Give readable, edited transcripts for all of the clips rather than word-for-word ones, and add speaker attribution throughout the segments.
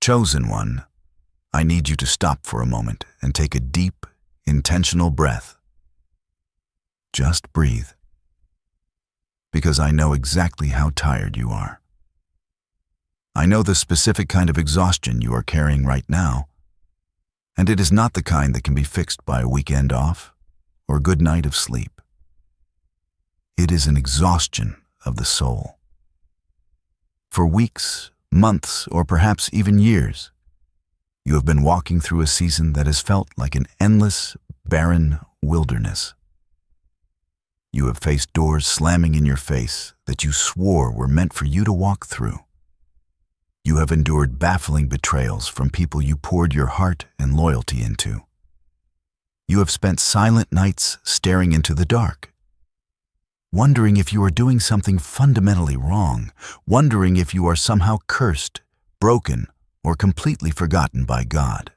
Speaker 1: Chosen one, I need you to stop for a moment and take a deep, intentional breath. Just breathe. Because I know exactly how tired you are. I know the specific kind of exhaustion you are carrying right now, and it is not the kind that can be fixed by a weekend off or a good night of sleep. It is an exhaustion of the soul. For weeks, months, or perhaps even years, you have been walking through a season that has felt like an endless, barren wilderness. You have faced doors slamming in your face that you swore were meant for you to walk through. You have endured baffling betrayals from people you poured your heart and loyalty into. You have spent silent nights staring into the dark, wondering if you are doing something fundamentally wrong, wondering if you are somehow cursed, broken, or completely forgotten by God.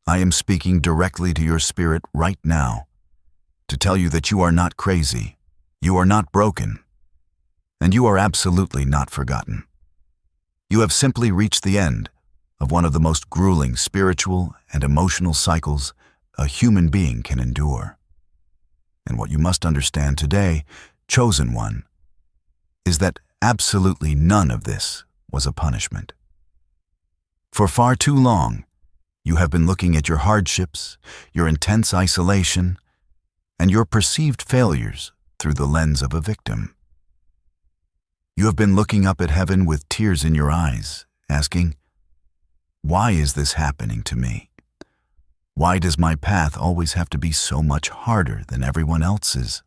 Speaker 1: I am speaking directly to your spirit right now to tell you that you are not crazy, you are not broken, and you are absolutely not forgotten. You have simply reached the end of one of the most grueling spiritual and emotional cycles a human being can endure. And what you must understand today, chosen one, is that absolutely none of this was a punishment. For far too long, you have been looking at your hardships, your intense isolation, and your perceived failures through the lens of a victim. You have been looking up at heaven with tears in your eyes, asking, "Why is this happening to me? Why does my path always have to be so much harder than everyone else's?"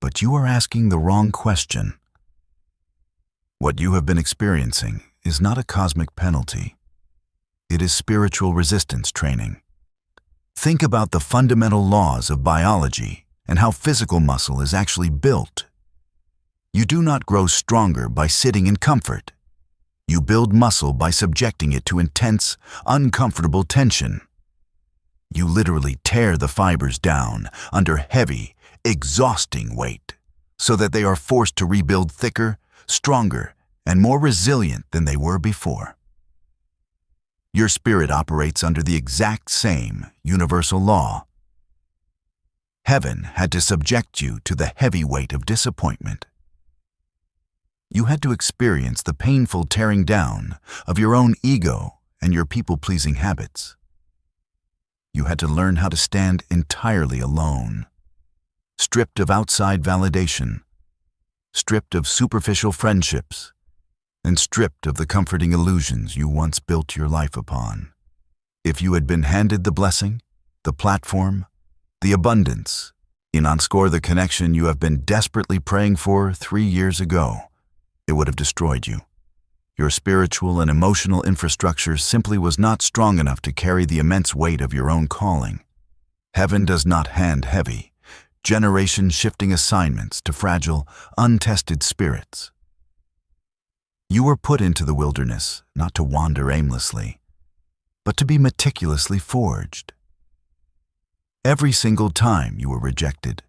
Speaker 1: But you are asking the wrong question. What you have been experiencing is not a cosmic penalty. It is spiritual resistance training. Think about the fundamental laws of biology and how physical muscle is actually built. You do not grow stronger by sitting in comfort. You build muscle by subjecting it to intense, uncomfortable tension. You literally tear the fibers down under heavy, exhausting weight so that they are forced to rebuild thicker, stronger, and more resilient than they were before. Your spirit operates under the exact same universal law. Heaven had to subject you to the heavy weight of disappointment. You had to experience the painful tearing down of your own ego and your people-pleasing habits. You had to learn how to stand entirely alone, stripped of outside validation, stripped of superficial friendships, and stripped of the comforting illusions you once built your life upon. If you had been handed the blessing, the platform, the abundance, score the connection you have been desperately praying for 3 years ago, it would have destroyed you. Your spiritual and emotional infrastructure simply was not strong enough to carry the immense weight of your own calling. Heaven does not hand heavy, generation-shifting assignments to fragile, untested spirits. You were put into the wilderness not to wander aimlessly, but to be meticulously forged. Every single time you were rejected,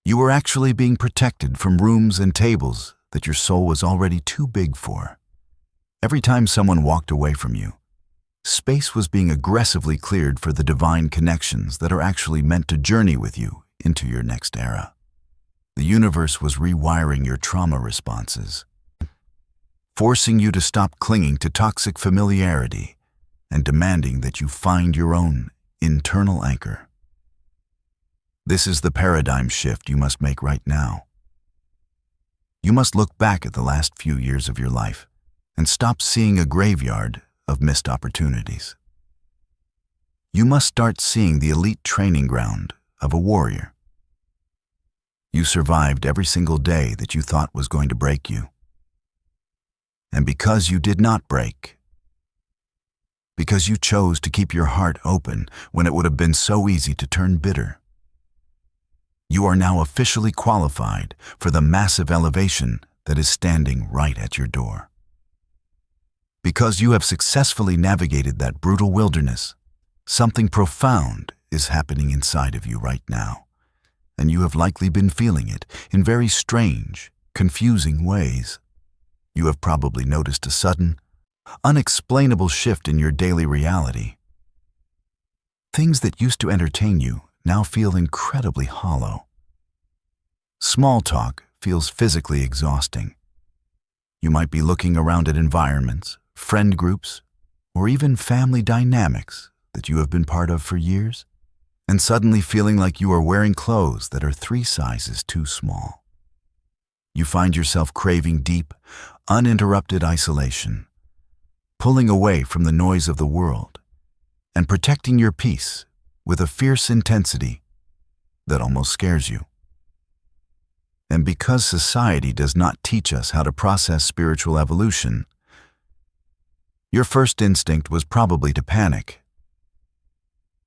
Speaker 1: you were actually being protected from rooms and tables that your soul was already too big for. Every time someone walked away from you, space was being aggressively cleared for the divine connections that are actually meant to journey with you into your next era. The universe was rewiring your trauma responses, forcing you to stop clinging to toxic familiarity and demanding that you find your own internal anchor. This is the paradigm shift you must make right now. You must look back at the last few years of your life and stop seeing a graveyard of missed opportunities. You must start seeing the elite training ground of a warrior. You survived every single day that you thought was going to break you. And because you did not break, because you chose to keep your heart open when it would have been so easy to turn bitter, you are now officially qualified for the massive elevation that is standing right at your door. Because you have successfully navigated that brutal wilderness, something profound is happening inside of you right now, and you have likely been feeling it in very strange, confusing ways. You have probably noticed a sudden, unexplainable shift in your daily reality. Things that used to entertain you now feel incredibly hollow. Small talk feels physically exhausting. You might be looking around at environments, friend groups, or even family dynamics that you have been part of for years, and suddenly feeling like you are wearing clothes that are 3 sizes too small. You find yourself craving deep, uninterrupted isolation, pulling away from the noise of the world, and protecting your peace with a fierce intensity that almost scares you. And because society does not teach us how to process spiritual evolution, your first instinct was probably to panic.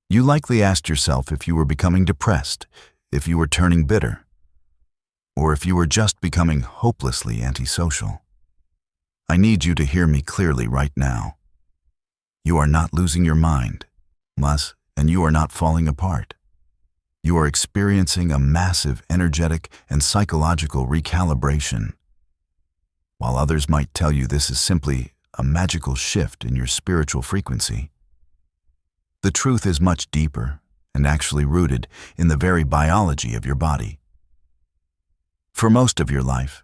Speaker 1: You likely asked yourself if you were becoming depressed, if you were turning bitter, or if you were just becoming hopelessly antisocial. I need you to hear me clearly right now. You are not losing your mind, and you are not falling apart. You are experiencing a massive energetic and psychological recalibration. While others might tell you this is simply a magical shift in your spiritual frequency, the truth is much deeper and actually rooted in the very biology of your body. For most of your life,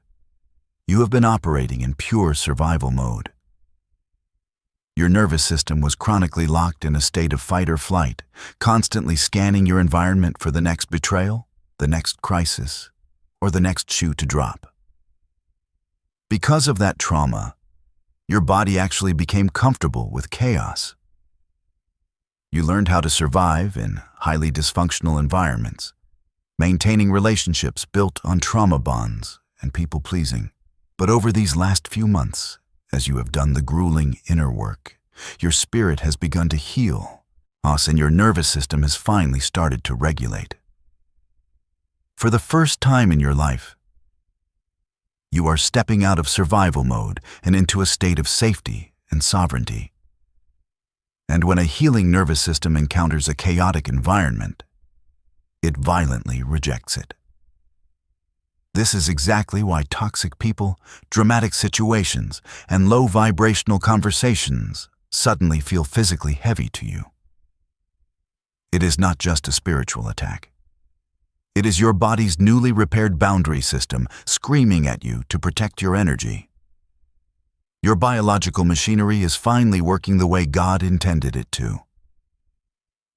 Speaker 1: you have been operating in pure survival mode. Your nervous system was chronically locked in a state of fight or flight, constantly scanning your environment for the next betrayal, the next crisis, or the next shoe to drop. Because of that trauma, your body actually became comfortable with chaos. You learned how to survive in highly dysfunctional environments, maintaining relationships built on trauma bonds and people-pleasing. But over these last few months, as you have done the grueling inner work, your spirit has begun to heal, and your nervous system has finally started to regulate. For the first time in your life, you are stepping out of survival mode and into a state of safety and sovereignty. And when a healing nervous system encounters a chaotic environment, it violently rejects it. This is exactly why toxic people, dramatic situations, and low vibrational conversations suddenly feel physically heavy to you. It is not just a spiritual attack. It is your body's newly repaired boundary system screaming at you to protect your energy. Your biological machinery is finally working the way God intended it to.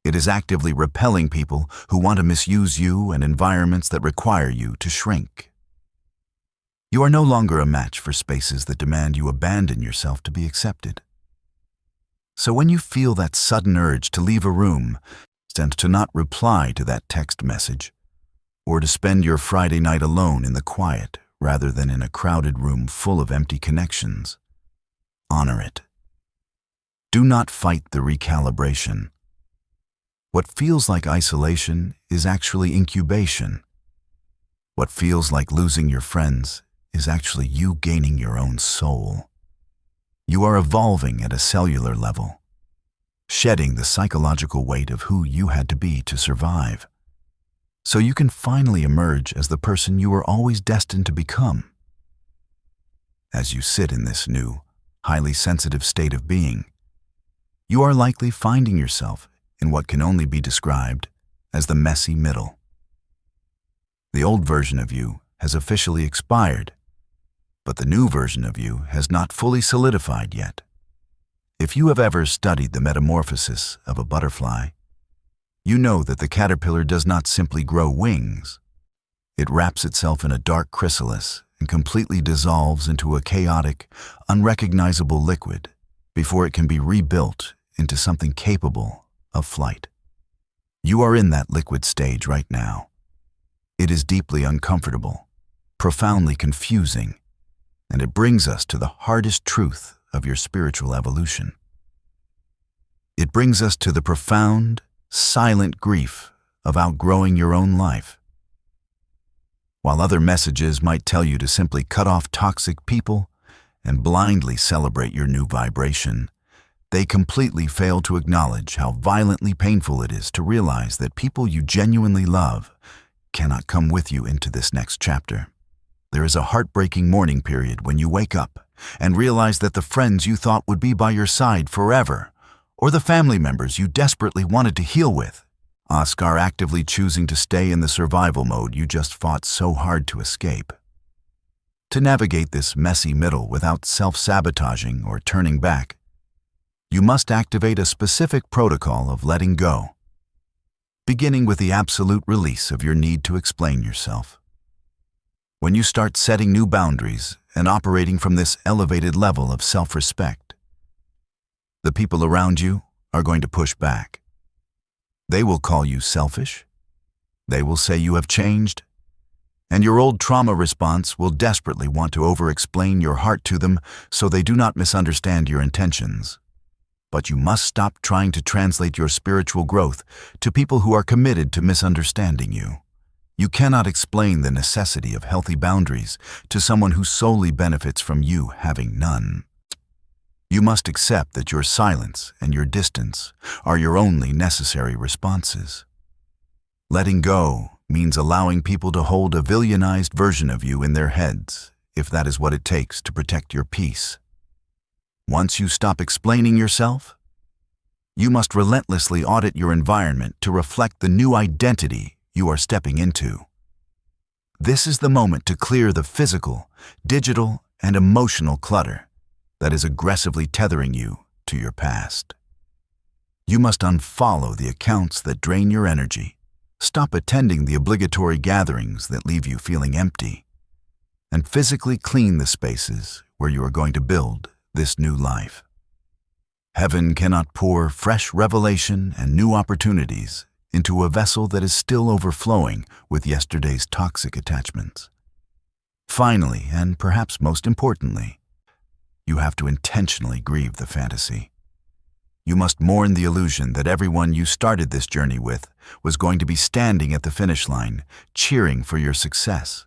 Speaker 1: It is actively repelling people who want to misuse you and environments that require you to shrink. You are no longer a match for spaces that demand you abandon yourself to be accepted. So when you feel that sudden urge to leave a room, and to not reply to that text message, or to spend your Friday night alone in the quiet rather than in a crowded room full of empty connections, honor it. Do not fight the recalibration. What feels like isolation is actually incubation. What feels like losing your friends is actually you gaining your own soul. You are evolving at a cellular level, shedding the psychological weight of who you had to be to survive, so you can finally emerge as the person you were always destined to become. As you sit in this new, highly sensitive state of being, you are likely finding yourself in what can only be described as the messy middle. The old version of you has officially expired, but the new version of you has not fully solidified yet. If you have ever studied the metamorphosis of a butterfly, you know that the caterpillar does not simply grow wings. It wraps itself in a dark chrysalis and completely dissolves into a chaotic, unrecognizable liquid before it can be rebuilt into something capable of flight. You are in that liquid stage right now. It is deeply uncomfortable, profoundly confusing, and it brings us to the hardest truth of your spiritual evolution. It brings us to the profound, silent grief of outgrowing your own life. While other messages might tell you to simply cut off toxic people and blindly celebrate your new vibration, they completely fail to acknowledge how violently painful it is to realize that people you genuinely love cannot come with you into this next chapter. There is a heartbreaking mourning period when you wake up and realize that the friends you thought would be by your side forever, or the family members you desperately wanted to heal with, are actively choosing to stay in the survival mode you just fought so hard to escape. To navigate this messy middle without self-sabotaging or turning back, you must activate a specific protocol of letting go, beginning with the absolute release of your need to explain yourself. When you start setting new boundaries and operating from this elevated level of self-respect, the people around you are going to push back. They will call you selfish. They will say you have changed. And your old trauma response will desperately want to over-explain your heart to them so they do not misunderstand your intentions. But you must stop trying to translate your spiritual growth to people who are committed to misunderstanding you. You cannot explain the necessity of healthy boundaries to someone who solely benefits from you having none. You must accept that your silence and your distance are your only necessary responses. Letting go means allowing people to hold a villainized version of you in their heads, if that is what it takes to protect your peace. Once you stop explaining yourself, you must relentlessly audit your environment to reflect the new identity you are stepping into. This is the moment to clear the physical, digital, and emotional clutter that is aggressively tethering you to your past. You must unfollow the accounts that drain your energy, stop attending the obligatory gatherings that leave you feeling empty, and physically clean the spaces where you are going to build this new life. Heaven cannot pour fresh revelation and new opportunities into a vessel that is still overflowing with yesterday's toxic attachments. Finally, and perhaps most importantly, you have to intentionally grieve the fantasy. You must mourn the illusion that everyone you started this journey with was going to be standing at the finish line, cheering for your success.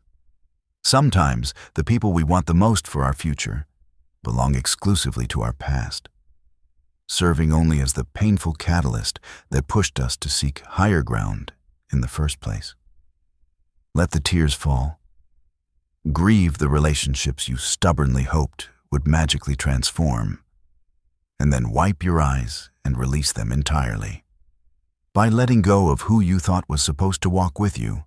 Speaker 1: Sometimes, the people we want the most for our future belong exclusively to our past, serving only as the painful catalyst that pushed us to seek higher ground in the first place. Let the tears fall. Grieve the relationships you stubbornly hoped would magically transform, and then wipe your eyes and release them entirely. By letting go of who you thought was supposed to walk with you,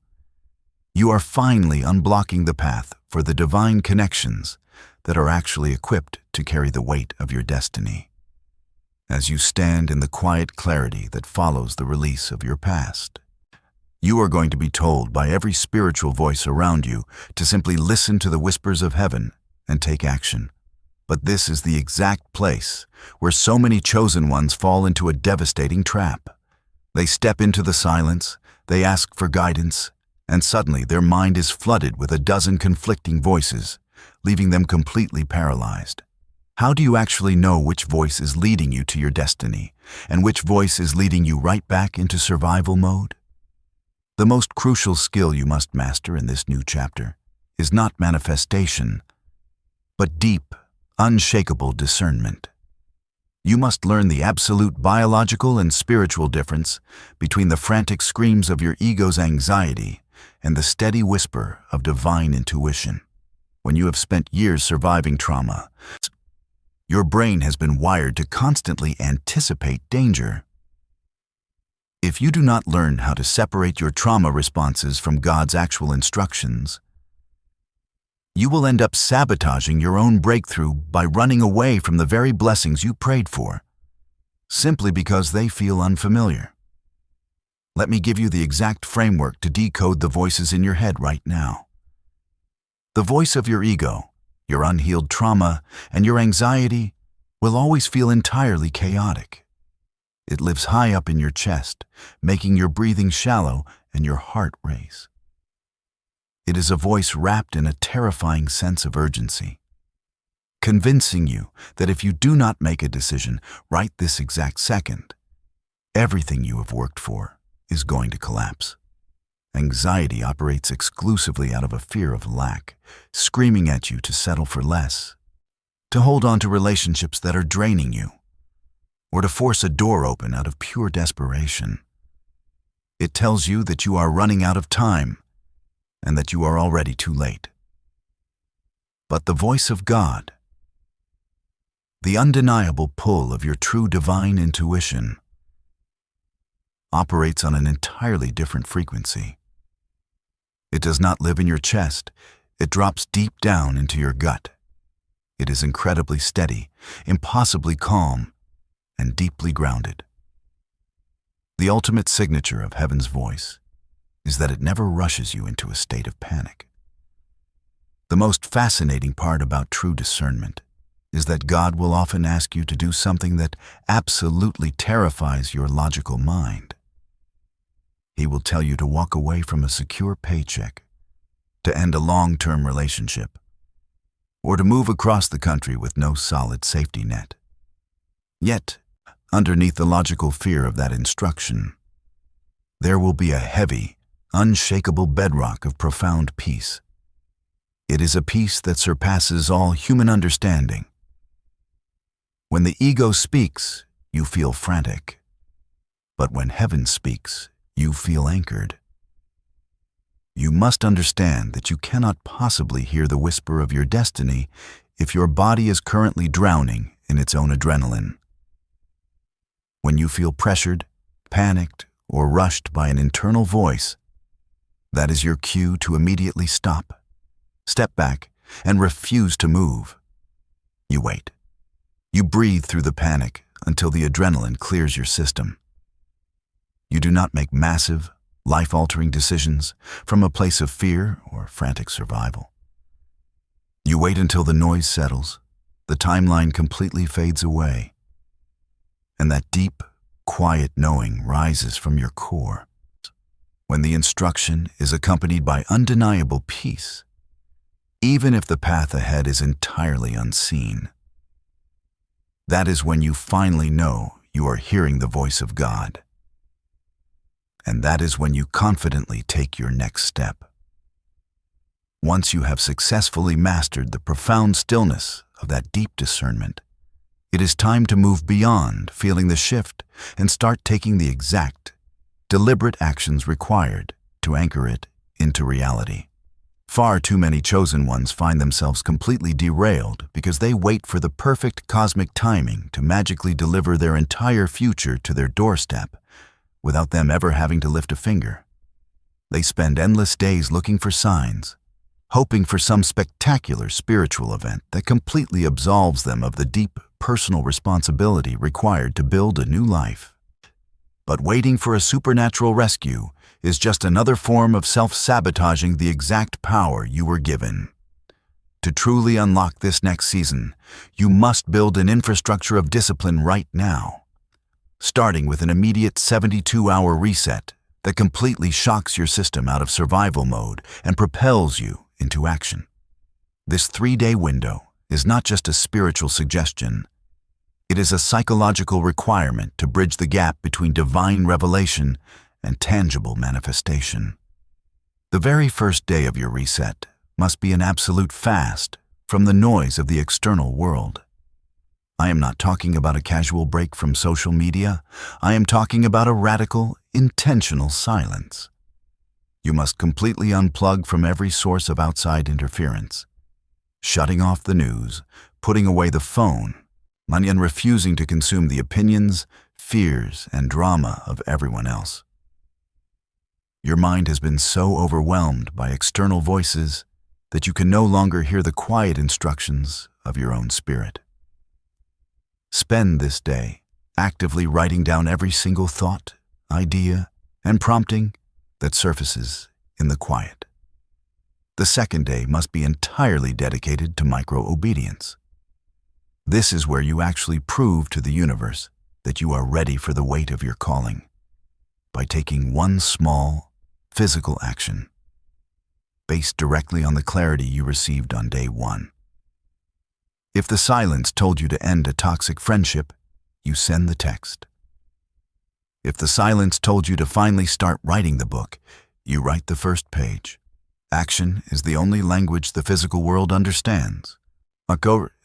Speaker 1: you are finally unblocking the path for the divine connections that are actually equipped to carry the weight of your destiny. As you stand in the quiet clarity that follows the release of your past, you are going to be told by every spiritual voice around you to simply listen to the whispers of heaven and take action. But this is the exact place where so many chosen ones fall into a devastating trap. They step into the silence, they ask for guidance, and suddenly their mind is flooded with a dozen conflicting voices, leaving them completely paralyzed. How do you actually know which voice is leading you to your destiny, and which voice is leading you right back into survival mode? The most crucial skill you must master in this new chapter is not manifestation, but deep, unshakable discernment. You must learn the absolute biological and spiritual difference between the frantic screams of your ego's anxiety and the steady whisper of divine intuition. When you have spent years surviving trauma, your brain has been wired to constantly anticipate danger. If you do not learn how to separate your trauma responses from God's actual instructions, you will end up sabotaging your own breakthrough by running away from the very blessings you prayed for, simply because they feel unfamiliar. Let me give you the exact framework to decode the voices in your head right now. The voice of your ego, your unhealed trauma, and your anxiety will always feel entirely chaotic. It lives high up in your chest, making your breathing shallow and your heart race. It is a voice wrapped in a terrifying sense of urgency, convincing you that if you do not make a decision right this exact second, everything you have worked for is going to collapse. Anxiety operates exclusively out of a fear of lack, screaming at you to settle for less, to hold on to relationships that are draining you, or to force a door open out of pure desperation. It tells you that you are running out of time and that you are already too late. But the voice of God, The undeniable pull of your true divine intuition operates on an entirely different frequency. It does not live in your chest. It drops deep down into your gut. It is incredibly steady, impossibly calm, and deeply grounded. The ultimate signature of heaven's voice is that it never rushes you into a state of panic. The most fascinating part about true discernment is that God will often ask you to do something that absolutely terrifies your logical mind. He will tell you to walk away from a secure paycheck, to end a long-term relationship, or to move across the country with no solid safety net. Yet, underneath the logical fear of that instruction, there will be a heavy, unshakable bedrock of profound peace. It is a peace that surpasses all human understanding. When the ego speaks, you feel frantic. But when heaven speaks, you feel anchored. You must understand that you cannot possibly hear the whisper of your destiny if your body is currently drowning in its own adrenaline. When you feel pressured, panicked, or rushed by an internal voice, that is your cue to immediately stop, step back, and refuse to move. You wait. You breathe through the panic until the adrenaline clears your system. You do not make massive, life-altering decisions from a place of fear or frantic survival. You wait until the noise settles, the timeline completely fades away, and that deep, quiet knowing rises from your core. When the instruction is accompanied by undeniable peace, even if the path ahead is entirely unseen, that is when you finally know you are hearing the voice of God. And that is when you confidently take your next step. Once you have successfully mastered the profound stillness of that deep discernment, it is time to move beyond feeling the shift and start taking the exact, deliberate actions required to anchor it into reality. Far too many chosen ones find themselves completely derailed because they wait for the perfect cosmic timing to magically deliver their entire future to their doorstep without them ever having to lift a finger. They spend endless days looking for signs, hoping for some spectacular spiritual event that completely absolves them of the deep personal responsibility required to build a new life. But waiting for a supernatural rescue is just another form of self-sabotaging the exact power you were given. To truly unlock this next season, you must build an infrastructure of discipline right now, starting with an immediate 72-hour reset that completely shocks your system out of survival mode and propels you into action. This 3-day window is not just a spiritual suggestion. It is a psychological requirement to bridge the gap between divine revelation and tangible manifestation. The very first day of your reset must be an absolute fast from the noise of the external world. I am not talking about a casual break from social media. I am talking about a radical, intentional silence. You must completely unplug from every source of outside interference, shutting off the news, putting away the phone, and refusing to consume the opinions, fears, and drama of everyone else. Your mind has been so overwhelmed by external voices that you can no longer hear the quiet instructions of your own spirit. Spend this day actively writing down every single thought, idea, and prompting that surfaces in the quiet. The second day must be entirely dedicated to micro-obedience. This is where you actually prove to the universe that you are ready for the weight of your calling by taking one small, physical action based directly on the clarity you received on day 1. If the silence told you to end a toxic friendship, you send the text. If the silence told you to finally start writing the book, you write the first page. Action is the only language the physical world understands.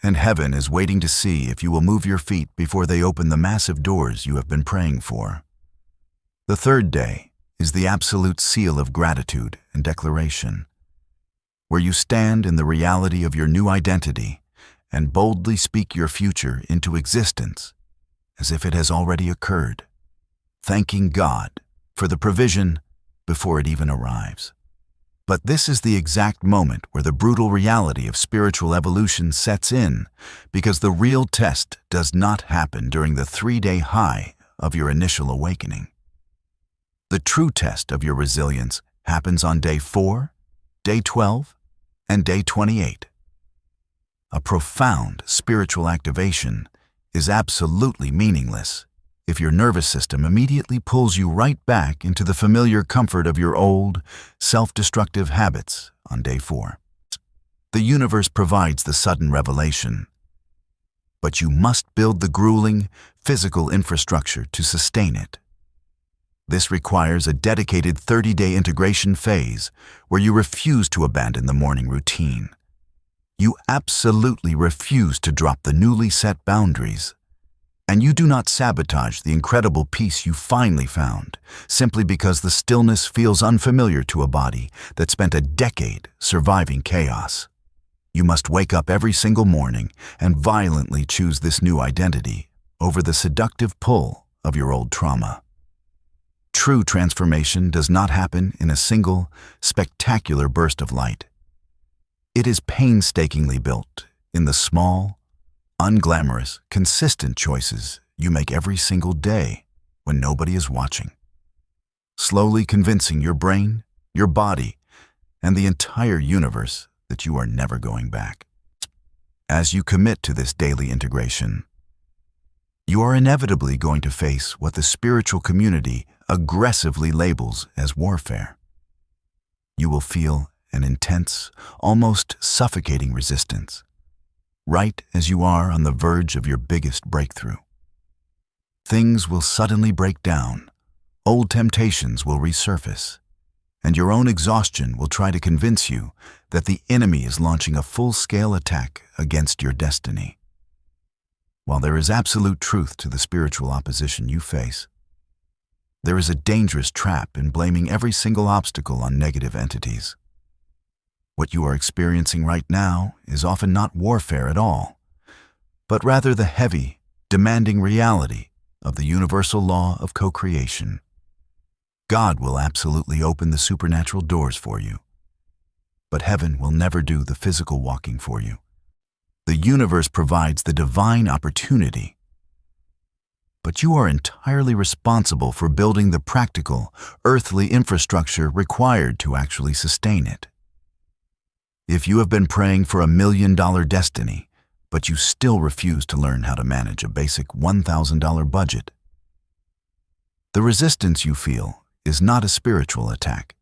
Speaker 1: And heaven is waiting to see if you will move your feet before they open the massive doors you have been praying for. The third day is the absolute seal of gratitude and declaration, where you stand in the reality of your new identity and boldly speak your future into existence as if it has already occurred, thanking God for the provision before it even arrives. But this is the exact moment where the brutal reality of spiritual evolution sets in, because the real test does not happen during the 3-day high of your initial awakening. The true test of your resilience happens on day 4, day 12, and day 28. A profound spiritual activation is absolutely meaningless if your nervous system immediately pulls you right back into the familiar comfort of your old, self-destructive habits on day 4. The universe provides the sudden revelation, but you must build the grueling, physical infrastructure to sustain it. This requires a dedicated 30-day integration phase where you refuse to abandon the morning routine. You absolutely refuse to drop the newly set boundaries. And you do not sabotage the incredible peace you finally found simply because the stillness feels unfamiliar to a body that spent a decade surviving chaos. You must wake up every single morning and violently choose this new identity over the seductive pull of your old trauma. True transformation does not happen in a single, spectacular burst of light. It is painstakingly built in the small, unglamorous, consistent choices you make every single day when nobody is watching, slowly convincing your brain, your body, and the entire universe that you are never going back. As you commit to this daily integration, you are inevitably going to face what the spiritual community aggressively labels as warfare. You will feel an intense, almost suffocating resistance, right as you are on the verge of your biggest breakthrough. Things will suddenly break down, old temptations will resurface, and your own exhaustion will try to convince you that the enemy is launching a full-scale attack against your destiny. While there is absolute truth to the spiritual opposition you face, there is a dangerous trap in blaming every single obstacle on negative entities. What you are experiencing right now is often not warfare at all, but rather the heavy, demanding reality of the universal law of co-creation. God will absolutely open the supernatural doors for you, but heaven will never do the physical walking for you. The universe provides the divine opportunity, but you are entirely responsible for building the practical, earthly infrastructure required to actually sustain it. If you have been praying for $1 million destiny, but you still refuse to learn how to manage a basic $1,000 budget, the resistance you feel is not a spiritual attack.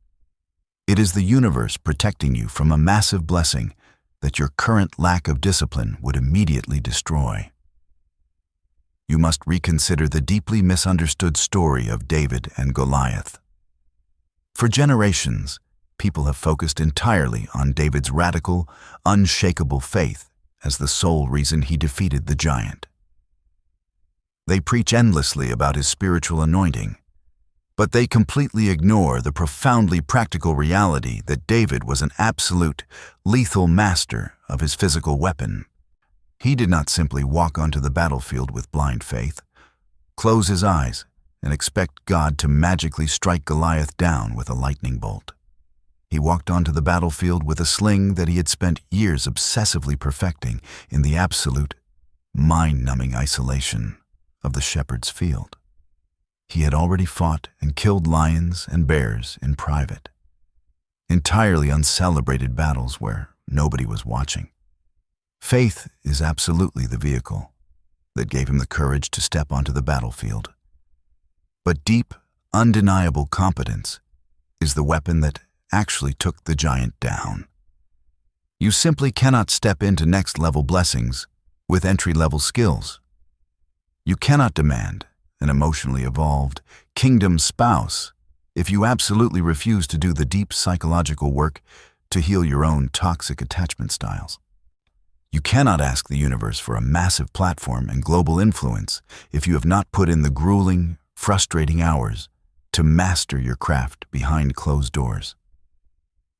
Speaker 1: It is the universe protecting you from a massive blessing that your current lack of discipline would immediately destroy. You must reconsider the deeply misunderstood story of David and Goliath. For generations, people have focused entirely on David's radical, unshakable faith as the sole reason he defeated the giant. They preach endlessly about his spiritual anointing, but they completely ignore the profoundly practical reality that David was an absolute, lethal master of his physical weapon. He did not simply walk onto the battlefield with blind faith, close his eyes, and expect God to magically strike Goliath down with a lightning bolt. He walked onto the battlefield with a sling that he had spent years obsessively perfecting in the absolute, mind-numbing isolation of the shepherd's field. He had already fought and killed lions and bears in private, entirely uncelebrated battles where nobody was watching. Faith is absolutely the vehicle that gave him the courage to step onto the battlefield. But deep, undeniable competence is the weapon that actually took the giant down. You simply cannot step into next-level blessings with entry-level skills. You cannot demand an emotionally evolved kingdom spouse if you absolutely refuse to do the deep psychological work to heal your own toxic attachment styles. You cannot ask the universe for a massive platform and global influence if you have not put in the grueling, frustrating hours to master your craft behind closed doors.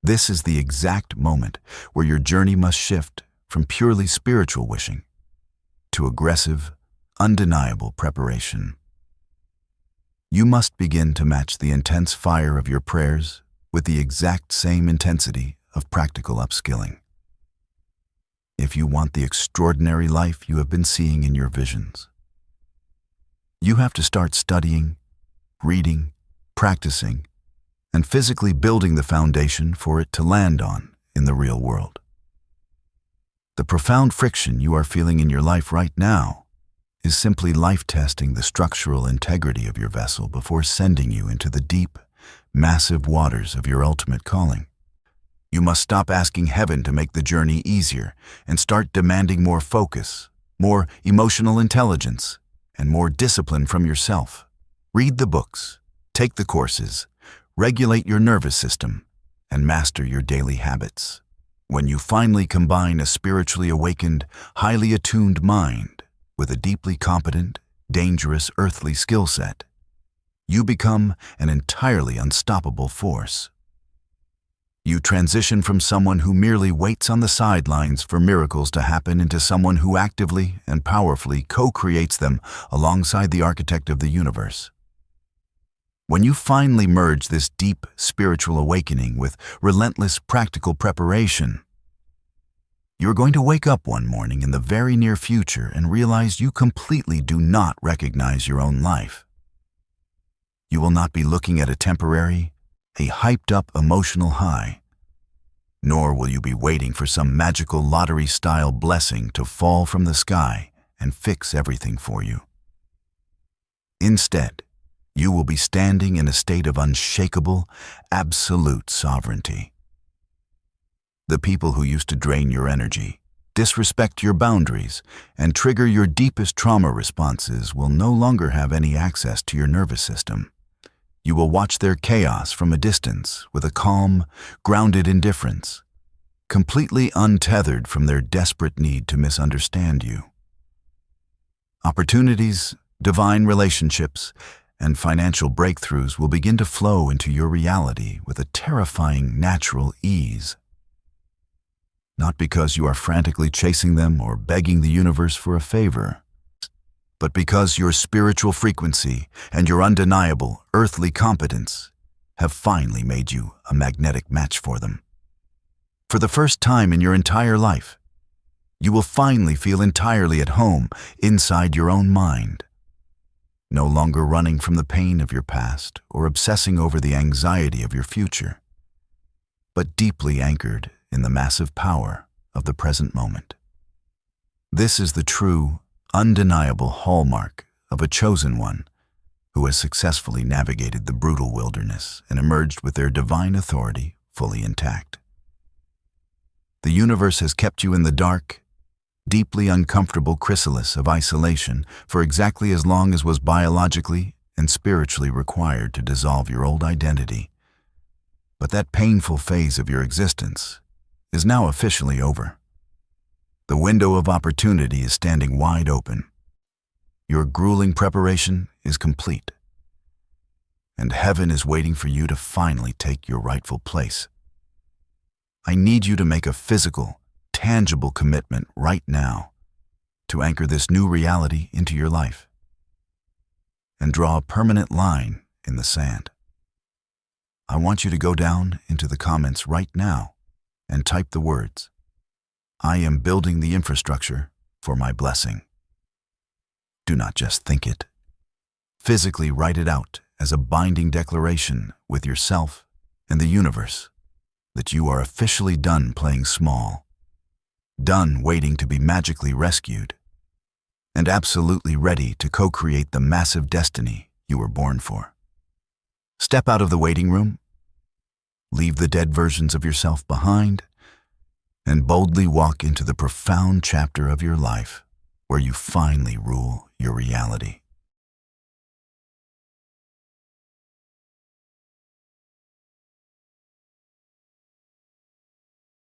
Speaker 1: This is the exact moment where your journey must shift from purely spiritual wishing to aggressive, undeniable preparation. You must begin to match the intense fire of your prayers with the exact same intensity of practical upskilling. If you want the extraordinary life you have been seeing in your visions, you have to start studying, reading, practicing, and physically building the foundation for it to land on in the real world. The profound friction you are feeling in your life right now is simply life-testing the structural integrity of your vessel before sending you into the deep, massive waters of your ultimate calling. You must stop asking heaven to make the journey easier and start demanding more focus, more emotional intelligence, and more discipline from yourself. Read the books, take the courses, regulate your nervous system, and master your daily habits. When you finally combine a spiritually awakened, highly attuned mind with a deeply competent, dangerous earthly skill set, you become an entirely unstoppable force. You transition from someone who merely waits on the sidelines for miracles to happen into someone who actively and powerfully co-creates them alongside the architect of the universe. When you finally merge this deep spiritual awakening with relentless practical preparation, you're going to wake up one morning in the very near future and realize you completely do not recognize your own life. You will not be looking at a temporary, a hyped-up emotional high, nor will you be waiting for some magical lottery-style blessing to fall from the sky and fix everything for you. Instead, you will be standing in a state of unshakable, absolute sovereignty. The people who used to drain your energy, disrespect your boundaries, and trigger your deepest trauma responses will no longer have any access to your nervous system. You will watch their chaos from a distance with a calm, grounded indifference, completely untethered from their desperate need to misunderstand you. Opportunities, divine relationships, and financial breakthroughs will begin to flow into your reality with a terrifying natural ease. Not because you are frantically chasing them or begging the universe for a favor, but because your spiritual frequency and your undeniable earthly competence have finally made you a magnetic match for them. For the first time in your entire life, you will finally feel entirely at home inside your own mind, no longer running from the pain of your past or obsessing over the anxiety of your future, but deeply anchored in the massive power of the present moment. This is the true, undeniable hallmark of a chosen one who has successfully navigated the brutal wilderness and emerged with their divine authority fully intact. The universe has kept you in the dark, deeply uncomfortable chrysalis of isolation for exactly as long as was biologically and spiritually required to dissolve your old identity. But that painful phase of your existence is now officially over. The window of opportunity is standing wide open. Your grueling preparation is complete, and heaven is waiting for you to finally take your rightful place. I need you to make a physical, tangible commitment right now to anchor this new reality into your life and draw a permanent line in the sand. I want you to go down into the comments right now and type the words, "I am building the infrastructure for my blessing." Do not just think it. Physically write it out as a binding declaration with yourself and the universe that you are officially done playing small, done waiting to be magically rescued, and absolutely ready to co-create the massive destiny you were born for. Step out of the waiting room, leave the dead versions of yourself behind, and boldly walk into the profound chapter of your life where you finally rule your reality.